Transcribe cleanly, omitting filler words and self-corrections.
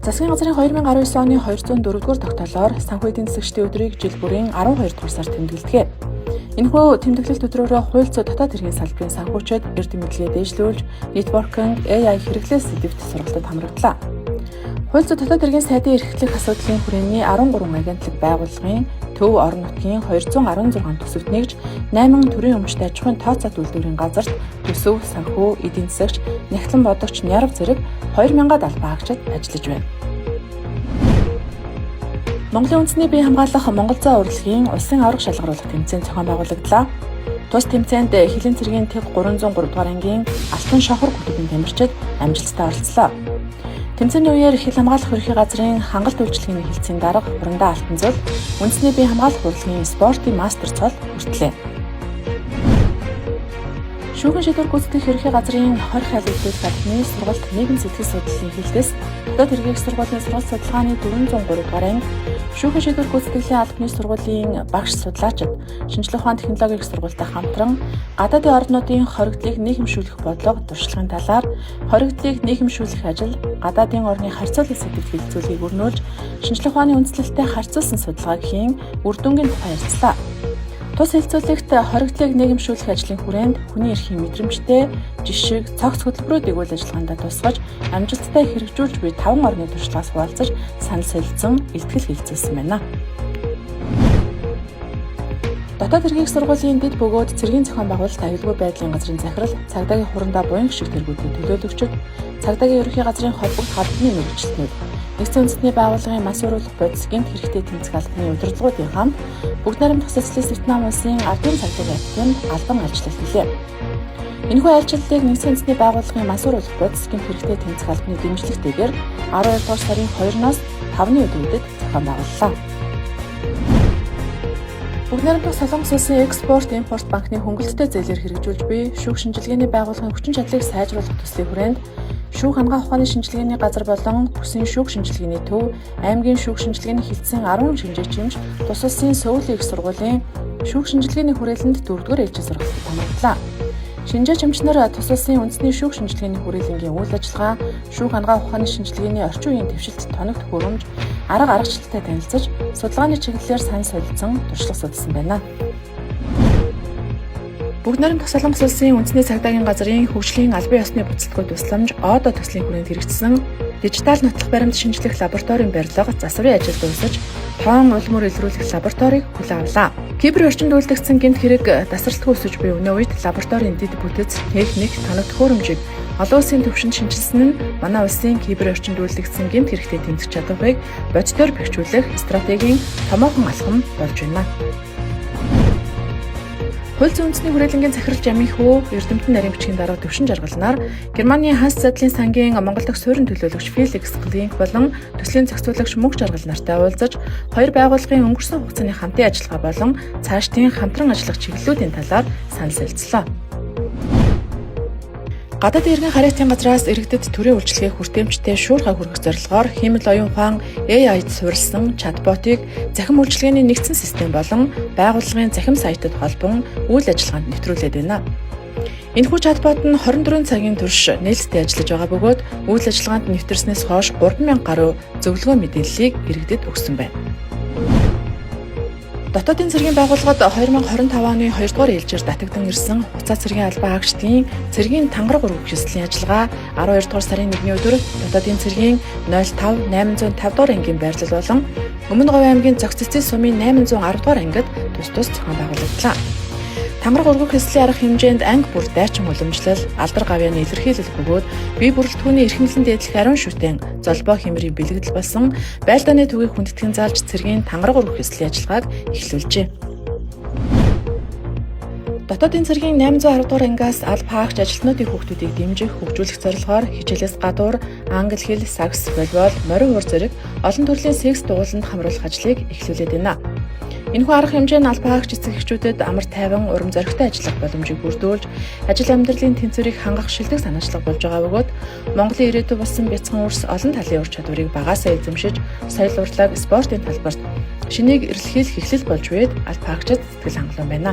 Засгийн газрын 2019 оны 204-р тогтоолоор санхүү эдийн засгийн өдрийг жил бүрийн 12 дугаар сард тэмдэглэдэг. Энэхүү тэмдэглэлт өдрөөрөө хууль зүйн дотоод хэргийн салбарын санхүүчид эрдэм мэдлэгээ дээшлүүлж, нэтворкинг, AI хэрэглээс сэдвт сургалтад хамрагдлаа. Хууль зүйн дотоод хэргийн сайдын эрхлэх асуудлын хүрээний 13 агентлаг байгууллагын төв орон нутгийн 216 төсөвт нэгж 8 төрлийн өмчтэй аж ахуйн тооцоод үйлдвэрийн газарт төсөв, санхүү, эдийн засагч, нягтлан бодогч, нярав зэрэг 2000-аад албан хаагчид ажиллаж байна. Монголын үндэсний бие хамгаалах Монгол зоо урлагийн улсын аврах шалгаруулах тэмцээн зохион байгуулагдлаа. Тус тэмцээнд Хилийн цэргийн ТЭВ 303 дугаар ангийн алтан шохор клубын тамирчид амжилттай оролцлоо. Тэмцээний үеэр хил хамгаалах ерхий газрын хангалт үйлчлэгийн хэлтсийн дарга Урандаа Алтан зул үндэсний бие хамгаалах урлагийн спортын мастер цол хүртлээ. Шүүхэн шийдвэр гүйцэтгэх ерхий газрын 20 хайл үйлдвэрлэх албаны сургалт нийгэм сэтгэл судлалын хэлтээс дотоод хэргийн сургуулийн сургалт судалгааны 403 дугаар анги шүүхэн шийдвэр гүйцэтгэлийн албаны сургуулийн багш судлаачид шинжлэх ухааны технологийн сургуультай хамтран гадаадын орнуудын хоригдлыг нийгэмшүүлэх бодлого туршлагын талаар хоригдлыг нийгэмшүүлэх ажил гадаадын орны харьцуулал сэдвт хилцүүлгийг өрнүүлж шинжлэх ухааны үндслэлтэй харьцуулсан судалгааг хийн үр дүнгийн тухай ярилцлаа. Тус хэлцүүлэгт хоригдлыг нийгэмшүүлэх ажлын хүрээнд хүний эрхийн мэдрэмжтэй жишг, цогц хөтөлбөрүүдийг үйл ажиллагаанд тусгаж амжилттай хэрэгжүүлж буй 5 орны туршлагаас хуваалцаж санал солилцсон, илтгэл хэлцүүлсэн байна. Дотоод хэргийн сургуулийн дэд бөгөөд цэргийн зохион байгуулалт аюулгүй байдлын газрын захирал цагдаагийн хурандаа буян гişиг тэргүүдийн төлөөлөгчид, цагдаагийн ерөнхий газрын холбогд халбаны мэргэжилтнүүд, нэгдсэн үндэсний байгууллагын мас уруулах бодис гэмт хэрэгтэй тэмцэх албаны удирдлагуудын хамт бүгд найрамдах социалист Вьетнам улсын ардын цагдаагийн актанд албан ажиллалт хийлээ. Энэхүү айлчлалыг нэгдсэн үндэсний байгууллагын мас уруулах бодис гэмт хэрэгтэй тэмцэх албаны дэмжлэгтэйгээр 12 дугаар сарын 2-оос 5-ны өдрүүдэд зохион байгууллаа. Бүгд найрамдах Солонгос улсын экспорт импорт банкны хөнгөлөлттэй зээлээр хэрэгжүүлж буй шүүх шинжилгээний байгууллагын хүчин чадлыг сайжруулах төслийн хүрээнд шүүх хамгаалах ухааны шинжилгээний газар болон бүсийн шүүх шинжилгээний төв, аймгийн шүүх шинжилгээний хэлтсийн 10 шинжээчимж тус улсын Сөүл их сургуулийн шүүх шинжилгээний хүрээлэнд 4-р ээлжийн сургалтад хамрагдлаа. Шинжээчимч нар тус улсын үндэсний шүүх шинжилгээний хүрээлэнгийн үйл ажиллагаа, шүүх хамгаалах ухааны шинжилгээний орчин үеийн дэвшилт тоног төхөөрөмж, аргачлалтай танилцаж, судалгааны чиглэлээр санал солилцсон, туршлага судалсан байна. Бүгд найрамдах Солонгос улсын үндэсний цагдаагийн газрын хөгжлийн албан ёсны буцалтгүй тусламж ОДО төслийн хүрээнд хэрэгжсэн дижитал нотлох баримт шинжлэх лабораторийн барилга засварын ажилд дуусаж, тоон улмөр илрүүлэх лабораторийг хүлээн авлаа. Кибер орчинд үйлдэгдсэн гэмт хэрэг тасралтгүй өсөж буй өнөө үед лабораторийн дэд бүтэц, техник, тоног төхөөрөмжийг олон улсын түвшинд шинжилсэн нь манай улсын кибер орчинд үйлдэгдсэн гэмт хэрэгтэй тэмцэх чадварыг бодитоор бэхжүүлэх стратегийн томоохон алхам болж байна. Хууль зүйн үндэсний хүрээлэнгийн захирал Жамихүү Эрдэмтэн нарийн бичгийн дарга төвшин жаргалнаар Германы Ханс Задлын сангийн Монгол дахь суурин төлөөлөгч Феликс Глинк болон төслийн зохицуулагч Мөнх жаргал нартай уулзаж хоёр байгууллагын өнгөрсөн хугацааны хамтын ажиллагаа болон цаашдын хамтран ажиллах чиглэлүүдийн талаар санал солилцлоо. Гадаадын иргэн харьяатын газраас иргэдэд төрийн үйлчилгээг хүртээмжтэй шуурхай хүргэх зорилгоор хиймэл оюун ухаан AI-д суурилсан чатботыг захин үйлчилгээний нэгдсэн систем болон байгууллагын захин сайтад холбон үйл ажиллагаанд нэвтрүүлээд байна. Энэхүү чатбот нь 24 цагийн турш нээлттэй ажиллаж байгаа бөгөөд үйл ажиллагаанд нэвтэрснээс хойш 3000 гаруй зөвлөгөө мэдээллийг иргэдэд өгсөн байна. Дотоодын цэргийн байгууллагад 2025 оны 2 дугаар ээлжээр татагдан ирсэн хуцаа цэргийн албан хаагчдын цэргийн тангараг өргөх ёслолын ажиллагаа 12 дугаар сарын 1-ний өдөр дотоодын цэргийн 05-805 дугаар ангийн байрлал болон Өмнө Говь аймгийн Зогц цэцэн сумын 810 дугаар ангид тус зохион байгуулагдлаа. Тангараг өргөх ёслолын арга хэмжээнд анги бүр дайчин уламжлал, алдар гавьяаны илэрхийлэл бөгөөд бие бүрэлдэхүүний эрхэмлэн дээдлэх ариун шүтэн, золбоо хэмрийн бэлэгдэл болсон байлдааны түгийг хүндэтгэн заалж цэргийн тангараг өргөх ёслолын ажиллагааг эхлүүлжээ. Дотоодын цэргийн 810 дугаар ангиас алба хаагч ажилтнуудын хүүхдүүдийг дэмжих, хөгжүүлэх зорилгоор хичээлээс гадуур англи хэл, сакс, волейбол, морин уур зэрэг олон төрлийн секс дугуйланд хамруулах ажлыг эхлүүлээд байна. Энэхүү арга хэмжээ нь албан хаагч эцэг эхчүүдэд амар тайван, урам зоригтой ажиллах боломжийг бүрдүүлж, ажил амьдралын тэнцвэрийг хангах шилдэг санаачлага болж байгаа бөгөөд Монголын ирээдүй болсон бяцхан үрс олон талын ур чадварыг багаасаа эзэмшиж, соёл урлаг, спортын талбарт шинийг эрэлхийлэх эхлэл болж байд албан хаагчид сэтгэл хангалуун байна.